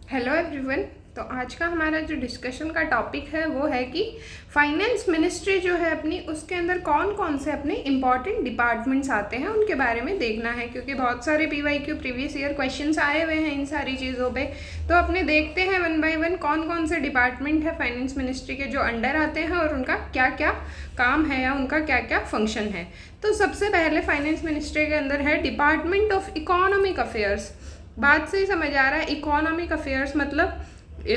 Hello everyone. तो आज का हमारा जो डिस्कशन का टॉपिक है वो है कि फाइनेंस मिनिस्ट्री जो है अपनी, उसके अंदर कौन कौन से अपने इम्पॉर्टेंट डिपार्टमेंट्स आते हैं उनके बारे में देखना है, क्योंकि बहुत सारे PYQ प्रीवियस ईयर क्वेश्चंस आए हुए हैं इन सारी चीज़ों पे। तो अपने देखते हैं वन बाय वन कौन कौन से डिपार्टमेंट है फाइनेंस मिनिस्ट्री के जो अंडर आते हैं और उनका क्या क्या काम है या उनका क्या क्या फंक्शन है। तो सबसे पहले फाइनेंस मिनिस्ट्री के अंदर है डिपार्टमेंट ऑफ इकोनॉमिक अफेयर्स। बात से ही समझ आ रहा है, इकोनॉमिक अफेयर्स मतलब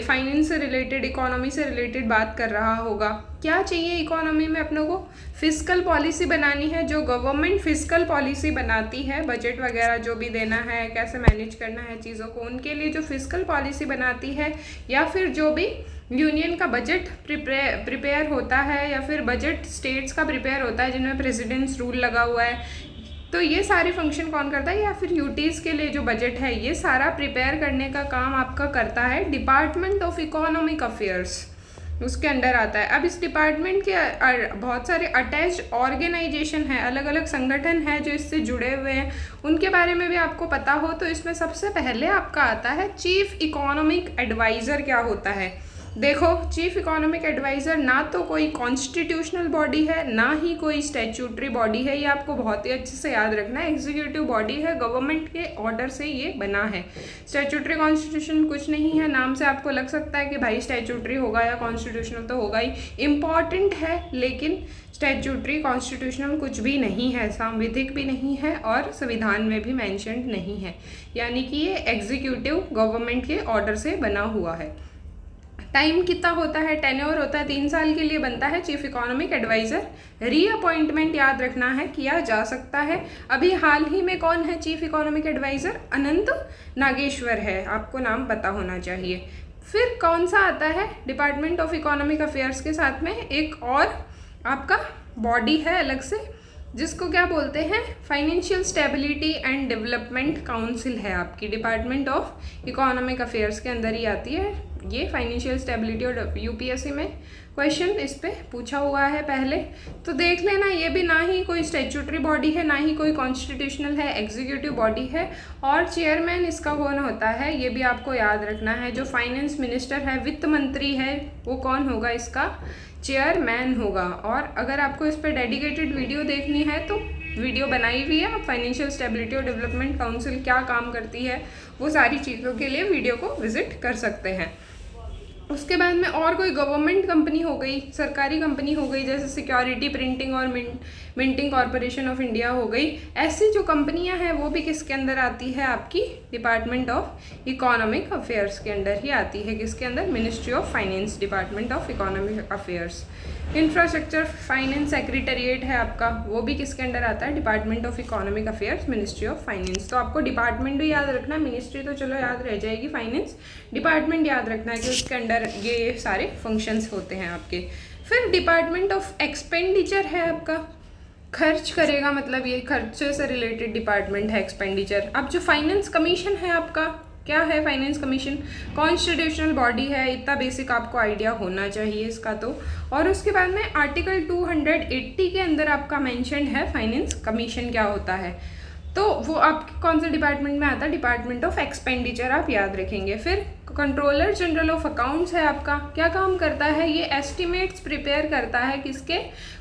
फाइनेंस से रिलेटेड, इकोनॉमी से रिलेटेड बात कर रहा होगा। क्या चाहिए इकोनॉमी में अपनों को? फिस्कल पॉलिसी बनानी है। जो गवर्नमेंट फिस्कल पॉलिसी बनाती है, बजट वगैरह जो भी देना है, कैसे मैनेज करना है चीज़ों को, उनके लिए जो फिस्कल पॉलिसी बनाती है, या फिर जो भी यूनियन का बजट प्रिपेयर होता है, या फिर बजट स्टेट्स का प्रिपेयर होता है जिनमें प्रेसिडेंट्स रूल लगा हुआ है, तो ये सारे फंक्शन कौन करता है? या फिर यूटीज़ के लिए जो बजट है ये सारा प्रिपेयर करने का काम आपका करता है डिपार्टमेंट ऑफ इकोनॉमिक अफेयर्स, उसके अंडर आता है। अब इस डिपार्टमेंट के बहुत सारे अटैच्ड ऑर्गेनाइजेशन है, अलग अलग संगठन है जो इससे जुड़े हुए हैं, उनके बारे में भी आपको पता हो। तो इसमें सबसे पहले आपका आता है चीफ इकोनॉमिक एडवाइज़र। क्या होता है? देखो, चीफ इकोनॉमिक एडवाइज़र ना तो कोई कॉन्स्टिट्यूशनल बॉडी है, ना ही कोई स्टैट्यूटरी बॉडी है। ये आपको बहुत ही अच्छे से याद रखना है। एग्जीक्यूटिव बॉडी है, गवर्नमेंट के ऑर्डर से ये बना है। स्टैट्यूटरी कॉन्स्टिट्यूशन कुछ नहीं है। नाम से आपको लग सकता है कि भाई स्टैट्यूटरी होगा या कॉन्स्टिट्यूशनल, तो होगा ही, इम्पॉर्टेंट है, लेकिन स्टैट्यूटरी कॉन्स्टिट्यूशनल कुछ भी नहीं है, सांविधिक भी नहीं है और संविधान में भी मैंशनड नहीं है। यानी कि ये एग्जीक्यूटिव गवर्नमेंट के ऑर्डर से बना हुआ है। टाइम कितना होता है? टेन्योर होता है, 3 साल के लिए बनता है चीफ इकोनॉमिक एडवाइज़र। रीअपॉइंटमेंट याद रखना है, किया जा सकता है। अभी हाल ही में कौन है चीफ इकोनॉमिक एडवाइज़र? अनंत नागेश्वर है, आपको नाम पता होना चाहिए। फिर कौन सा आता है डिपार्टमेंट ऑफ इकोनॉमिक अफेयर्स के साथ में? एक और आपका बॉडी है अलग से, जिसको क्या बोलते हैं? Financial stability and development council है आपकी। डिपार्टमेंट ऑफ इकोनॉमिक अफेयर्स के अंदर ही आती है ये फाइनेंशियल स्टेबिलिटी। और UPSC में क्वेश्चन इस पे पूछा हुआ है पहले, तो देख लेना। ये भी ना ही कोई स्टैट्यूटरी बॉडी है, ना ही कोई कॉन्स्टिट्यूशनल है, एग्जीक्यूटिव बॉडी है। और चेयरमैन इसका कौन होता है ये भी आपको याद रखना है। जो फाइनेंस मिनिस्टर है, वित्त मंत्री है, वो कौन होगा? इसका चेयरमैन होगा। और अगर आपको इस पर डेडिकेटेड वीडियो देखनी है तो वीडियो बनाई हुई है। फाइनेंशियल स्टेबिलिटी और डेवलपमेंट काउंसिल क्या काम करती है, वो सारी चीज़ों के लिए वीडियो को विजिट कर सकते हैं। उसके बाद में और कोई गवर्नमेंट कंपनी हो गई, सरकारी कंपनी हो गई, जैसे सिक्योरिटी प्रिंटिंग और मिंटिंग कॉरपोरेशन ऑफ इंडिया हो गई। ऐसी जो कंपनियां हैं वो भी किसके अंदर आती है? आपकी डिपार्टमेंट ऑफ इकोनॉमिक अफेयर्स के अंदर ही आती है। किसके अंदर? Ministry of finance, department of economic affairs. Infrastructure finance secretariat है आपका, वो भी किसके अंडर आता है? Department of economic affairs, ministry of finance. तो आपको डिपार्टमेंट भी याद रखना है, मिनिस्ट्री तो चलो याद रह जाएगी, फाइनेंस डिपार्टमेंट याद रखना है कि उसके अंडर ये सारे फंक्शंस होते हैं आपके। फिर डिपार्टमेंट ऑफ एक्सपेंडिचर है आपका, खर्च करेगा, मतलब ये खर्चे से रिलेटेड डिपार्टमेंट है एक्सपेंडिचर। अब जो फाइनेंस कमीशन है आपका, क्या है फाइनेंस कमीशन? कॉन्स्टिट्यूशनल बॉडी है, इतना बेसिक आपको आइडिया होना चाहिए इसका तो। और उसके बाद में आर्टिकल 280 के अंदर आपका मेंशन है फाइनेंस कमीशन क्या होता है। तो वो आपके कौन से डिपार्टमेंट में आता है? डिपार्टमेंट ऑफ एक्सपेंडिचर आप याद रखेंगे। फिर कंट्रोलर जनरल ऑफ अकाउंट्स है आपका, क्या काम करता है? ये एस्टिमेट्स प्रिपेयर करता है किसके?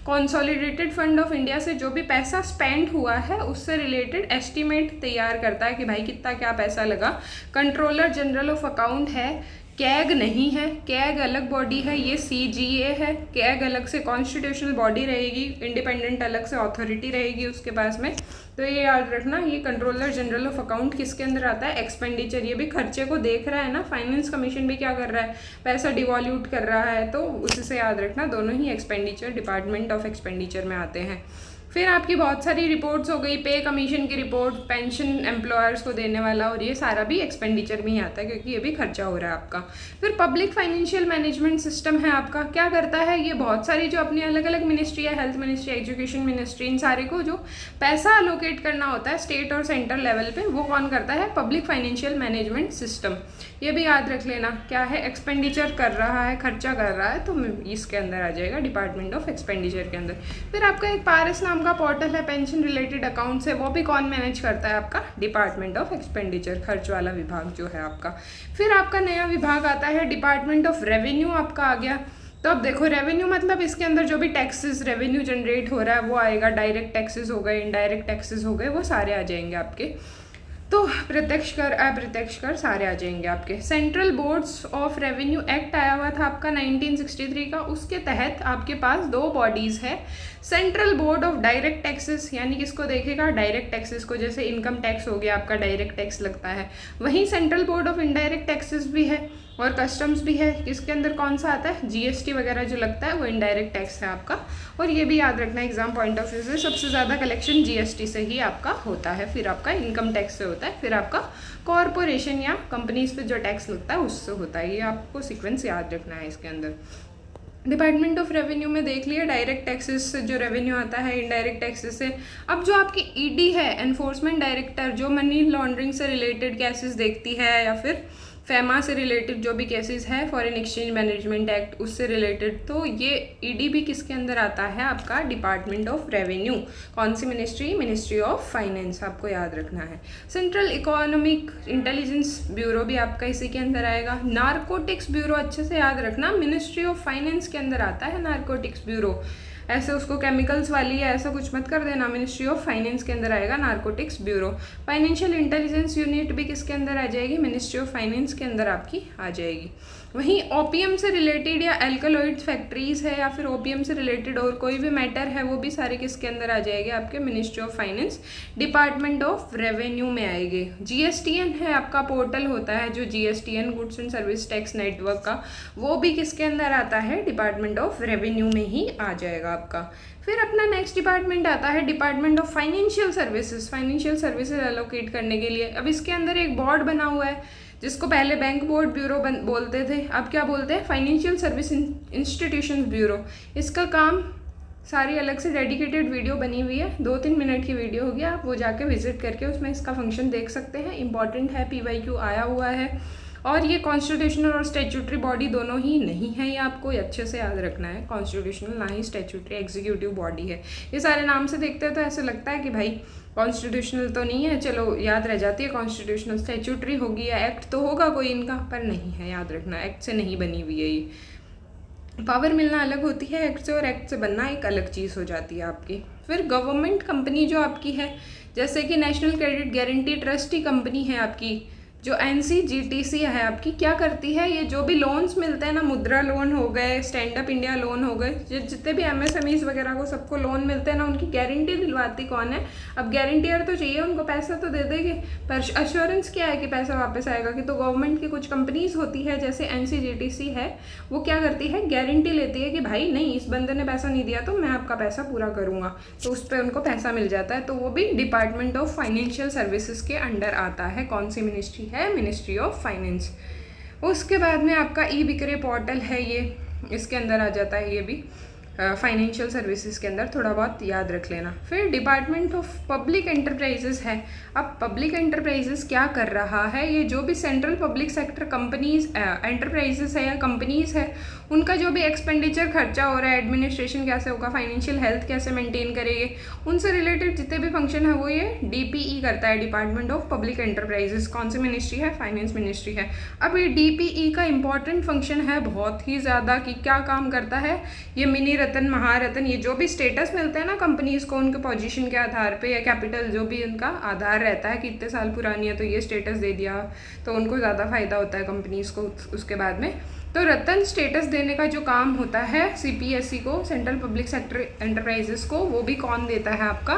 कंसोलिडेटेड फंड ऑफ इंडिया से जो भी पैसा स्पेंड हुआ है उससे रिलेटेड एस्टिमेट तैयार करता है कि भाई कितना क्या पैसा लगा। कंट्रोलर जनरल ऑफ अकाउंट है, कैग नहीं है, कैग अलग बॉडी है, ये CGA है। कैग अलग से कॉन्स्टिट्यूशनल बॉडी रहेगी, इंडिपेंडेंट अलग से अथॉरिटी रहेगी उसके पास में। तो ये याद रखना, ये कंट्रोलर जनरल ऑफ अकाउंट किसके अंदर आता है? एक्सपेंडिचर। ये भी खर्चे को देख रहा है ना, फाइनेंस कमीशन भी क्या कर रहा है? पैसा डिवॉल्यूट कर रहा है, तो उसी से याद रखना, दोनों ही एक्सपेंडिचर, डिपार्टमेंट ऑफ एक्सपेंडिचर में आते हैं। फिर आपकी बहुत सारी रिपोर्ट्स हो गई, पे कमीशन की रिपोर्ट, पेंशन एम्प्लॉयर्स को देने वाला, और ये सारा भी एक्सपेंडिचर में ही आता है क्योंकि ये भी खर्चा हो रहा है आपका। फिर पब्लिक फाइनेंशियल मैनेजमेंट सिस्टम है आपका, क्या करता है? ये बहुत सारी जो अपनी अलग अलग मिनिस्ट्री है, हेल्थ मिनिस्ट्री, एजुकेशन मिनिस्ट्री, इन सारे को जो पैसा अलोकेट करना होता है स्टेट और सेंट्रल लेवल पे, वो कौन करता है? Public financial management system. ये भी याद रख लेना, क्या है? एक्सपेंडिचर कर रहा है, खर्चा कर रहा है, तो इसके अंदर आ जाएगा डिपार्टमेंट ऑफ एक्सपेंडिचर के अंदर। फिर आपका एक पारस नाम का पोर्टल है पेंशन रिलेटेड अकाउंट है, वो भी कौन मैनेज करता है? आपका डिपार्टमेंट ऑफ एक्सपेंडिचर, खर्च वाला विभाग जो है आपका। फिर आपका नया विभाग आता है डिपार्टमेंट ऑफ रेवेन्यू आपका आ गया। तो अब देखो रेवेन्यू मतलब इसके अंदर जो भी टैक्सेस रेवेन्यू जनरेट हो रहा है वो आएगा, डायरेक्ट टैक्सेस हो गए, इनडायरेक्ट टैक्सेस हो गए, वो सारे आ जाएंगे आपके। तो प्रत्यक्ष कर अप्रत्यक्ष कर सारे आ जाएंगे आपके। Central boards of revenue act आया हुआ था आपका 1963 का, उसके तहत आपके पास 2 बॉडीज़ है। Central board of direct taxes, यानी किसको देखेगा? डायरेक्ट टैक्सेस को, जैसे इनकम टैक्स हो गया आपका डायरेक्ट टैक्स लगता है। वहीं central board of indirect taxes भी है और कस्टम्स भी है। इसके अंदर कौन सा आता है? जीएसटी वगैरह जो लगता है वो इनडायरेक्ट टैक्स है आपका। और ये भी याद रखना एग्जाम पॉइंट ऑफ व्यू से, सबसे ज़्यादा कलेक्शन जीएसटी से ही आपका होता है, फिर आपका इनकम टैक्स से होता है, फिर आपका कॉरपोरेशन या कंपनीज पे जो टैक्स लगता है उससे होता है। ये आपको सीक्वेंस याद रखना है इसके अंदर। डिपार्टमेंट ऑफ रेवेन्यू में देख लिया डायरेक्ट टैक्सेस से जो रेवेन्यू आता है, इनडायरेक्ट टैक्सेस से। अब जो आपकी ईडी है, एनफोर्समेंट डायरेक्टर, जो मनी लॉन्ड्रिंग से रिलेटेड केसेस देखती है, या फिर फेमा से रिलेटेड जो भी केसेस है, फॉरेन एक्सचेंज मैनेजमेंट एक्ट उससे रिलेटेड, तो ये ईडी भी किसके अंदर आता है? आपका डिपार्टमेंट ऑफ रेवेन्यू। कौन सी मिनिस्ट्री? मिनिस्ट्री ऑफ फाइनेंस, आपको याद रखना है। सेंट्रल इकोनॉमिक इंटेलिजेंस ब्यूरो भी आपका इसी के अंदर आएगा। नारकोटिक्स ब्यूरो अच्छे से याद रखना, मिनिस्ट्री ऑफ फाइनेंस के अंदर आता है नारकोटिक्स ब्यूरो। ऐसे उसको केमिकल्स वाली है ऐसा कुछ मत कर देना, मिनिस्ट्री ऑफ फाइनेंस के अंदर आएगा narcotics bureau. Financial intelligence unit भी किसके अंदर आ जाएगी? मिनिस्ट्री ऑफ फाइनेंस के अंदर आपकी आ जाएगी। वहीं ओपीएम से रिलेटेड या एल्कलॉइड फैक्ट्रीज है या फिर ओपीएम से रिलेटेड और कोई भी मैटर है, वो भी सारे किसके अंदर आ जाएंगे? आपके ministry of finance, department of revenue में आएंगे। जीएसटीएन है आपका पोर्टल होता है जो GSTN goods and service tax network का, वो भी किसके अंदर आता है? डिपार्टमेंट ऑफ रेवेन्यू में ही आ जाएगा आपका। फिर अपना नेक्स्ट डिपार्टमेंट आता है department of financial services. Financial services allocate करने के लिए अब इसके अंदर एक बोर्ड बना हुआ है जिसको पहले बैंक बोर्ड ब्यूरो बोलते थे, अब क्या बोलते हैं? Financial service institution bureau. इसका काम सारी अलग से डेडिकेटेड वीडियो बनी हुई है, 2-3 मिनट की वीडियो होगी, आप वो जाके विजिट करके उसमें इसका फंक्शन देख सकते हैं। इंपॉर्टेंट है, पीवाईक्यू आया हुआ है। और ये कॉन्स्टिट्यूशनल और स्टैट्यूटरी बॉडी दोनों ही नहीं है, ये आपको अच्छे से याद रखना है। कॉन्स्टिट्यूशनल ना ही स्टैट्यूटरी, एग्जीक्यूटिव बॉडी है। ये सारे नाम से देखते हैं तो ऐसे लगता है कि भाई कॉन्स्टिट्यूशनल तो नहीं है, चलो याद रह जाती है कॉन्स्टिट्यूशनल, स्टैट्यूटरी होगी या एक्ट तो होगा कोई इनका, पर नहीं है, याद रखना एक्ट से नहीं बनी हुई है ये। पावर मिलना अलग होती है एक्ट से, और एक्ट से बनना एक अलग चीज़ हो जाती है आपकी। फिर गवर्नमेंट कंपनी जो आपकी है, जैसे कि नेशनल क्रेडिट गारंटी ट्रस्ट ही कंपनी है आपकी, जो NCGTC है आपकी, क्या करती है? ये जो भी लोन्स मिलते हैं ना, मुद्रा लोन हो गए, स्टैंड अप इंडिया लोन हो गए, जितने भी MSMEs वगैरह को सबको लोन मिलते हैं ना, उनकी गारंटी दिलवाती कौन है? अब गारंटियर तो चाहिए, उनको पैसा तो दे देंगे, पर अश्योरेंस क्या है कि पैसा वापस आएगा कि? तो गवर्नमेंट की कुछ कंपनीज होती है जैसे NCGTC है, वो क्या करती है? गारंटी लेती है कि भाई नहीं, इस बंदे ने पैसा नहीं दिया तो मैं आपका पैसा पूरा करूँगा, तो उस पर उनको पैसा मिल जाता है। तो वो भी डिपार्टमेंट ऑफ फाइनेंशियल सर्विसेज के अंडर आता है। कौन सी मिनिस्ट्री है? Ministry of finance. उसके बाद में आपका ई बिक्रे पोर्टल है, ये इसके अंदर आ जाता है, ये भी फाइनेंशियल सर्विसेज के अंदर, थोड़ा बहुत याद रख लेना। फिर डिपार्टमेंट ऑफ पब्लिक एंटरप्राइजेस है। अब पब्लिक एंटरप्राइजेस क्या कर रहा है? ये जो भी central public sector companies enterprises है या कंपनीज है, उनका जो भी एक्सपेंडिचर खर्चा हो रहा है, एडमिनिस्ट्रेशन कैसे होगा, फाइनेंशियल हेल्थ कैसे मेंटेन करेंगे, उनसे रिलेटेड जितने भी फंक्शन है वो ये DPE करता है, डिपार्टमेंट ऑफ पब्लिक एंटरप्राइजेस। कौन सी मिनिस्ट्री है? फाइनेंस मिनिस्ट्री है। अब ये DPE का इंपॉर्टेंट फंक्शन है बहुत ही ज़्यादा, कि क्या काम करता है? ये मिनी रत्न, महारत्न, ये जो भी स्टेटस मिलते हैं ना कंपनीज को, उनके पोजीशन के आधार पे या कैपिटल जो भी उनका आधार रहता है कि इतने साल पुरानी है तो ये स्टेटस दे दिया, तो उनको ज़्यादा फायदा होता है कंपनीज को उसके बाद में। तो रत्न स्टेटस देने का जो काम होता है CPSE को, सेंट्रल पब्लिक सेक्टर एंटरप्राइजेस को, वो भी कौन देता है? आपका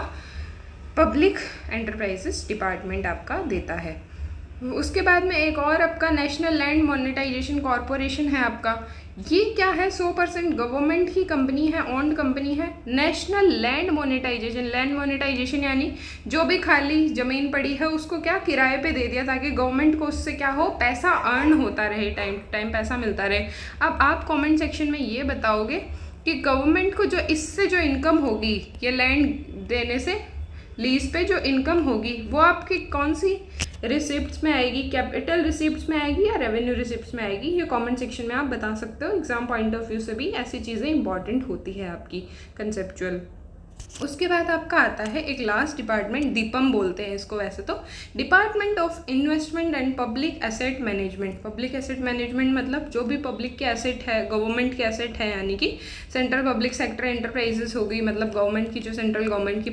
पब्लिक एंटरप्राइजेस डिपार्टमेंट आपका देता है। उसके बाद में एक और आपका नेशनल लैंड मोनेटाइजेशन कॉरपोरेशन है आपका। ये क्या है? 100% गवर्नमेंट की कंपनी है, ओन्ड कंपनी है। नेशनल लैंड मोनेटाइजेशन यानी जो भी खाली ज़मीन पड़ी है उसको क्या किराए पे दे दिया, ताकि गवर्नमेंट को उससे क्या हो? पैसा अर्न होता रहे, टाइम टू टाइम पैसा मिलता रहे। अब आप कमेंट सेक्शन में ये बताओगे कि गवर्नमेंट को जो इससे जो इनकम होगी, ये लैंड देने से लीज पे जो इनकम होगी, वो आपकी कौन सी रिसिप्ट्स में आएगी? कैपिटल रिसिप्ट्स में आएगी या रेवेन्यू रिसिप्ट्स में आएगी? ये कमेंट सेक्शन में आप बता सकते हो। एग्जाम पॉइंट ऑफ व्यू से भी ऐसी चीज़ें इंपॉर्टेंट होती है आपकी कंसेप्चुअल। उसके बाद आपका आता है एक लास्ट डिपार्टमेंट, दीपम बोलते हैं इसको वैसे तो, department of investment and public asset management. Public asset management मतलब जो भी पब्लिक के एसेट है, गवर्नमेंट के एसेट है, यानी कि सेंट्रल पब्लिक सेक्टर एंटरप्राइजेस हो गई, मतलब गवर्नमेंट की जो सेंट्रल गवर्नमेंट की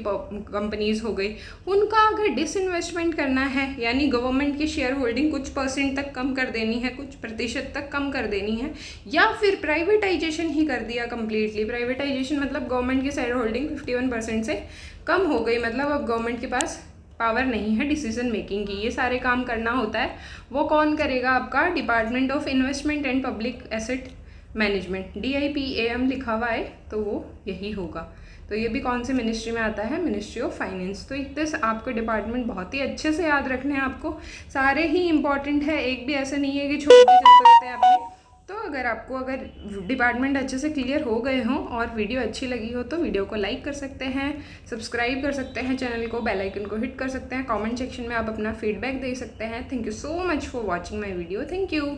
कंपनीज हो गई, उनका अगर डिसइन्वेस्टमेंट करना है, यानी गवर्नमेंट की शेयर होल्डिंग कुछ % तक कम कर देनी है, कुछ प्रतिशत तक कम कर देनी है, या फिर प्राइवेटाइजेशन ही कर दिया कम्प्लीटली। प्राइवेटाइजेशन मतलब गवर्नमेंट की शेयर होल्डिंग 51% से कम हो गई, मतलब अब गवर्नमेंट के पास पावर नहीं है डिसीजन मेकिंग की, ये सारे काम करना होता है। वो कौन करेगा? आपका department of investment and public asset management, DIPAM लिखा हुआ है तो वो यही होगा। तो ये भी कौन से मिनिस्ट्री में आता है? Ministry of finance. तो इतने आपको डिपार्टमेंट बहुत ही अच्छे से याद रखने हैं, आपको सारे ही इंपॉर्टेंट है, एक भी ऐसा नहीं है कि छोड़ के चल सकते हैं आपने। तो अगर डिपार्टमेंट अच्छे से क्लियर हो गए हों और वीडियो अच्छी लगी हो तो वीडियो को लाइक कर सकते हैं, सब्सक्राइब कर सकते हैं चैनल को, बेल आइकन को हिट कर सकते हैं, कमेंट सेक्शन में आप अपना फीडबैक दे सकते हैं। Thank you so much for watching my video. Thank you.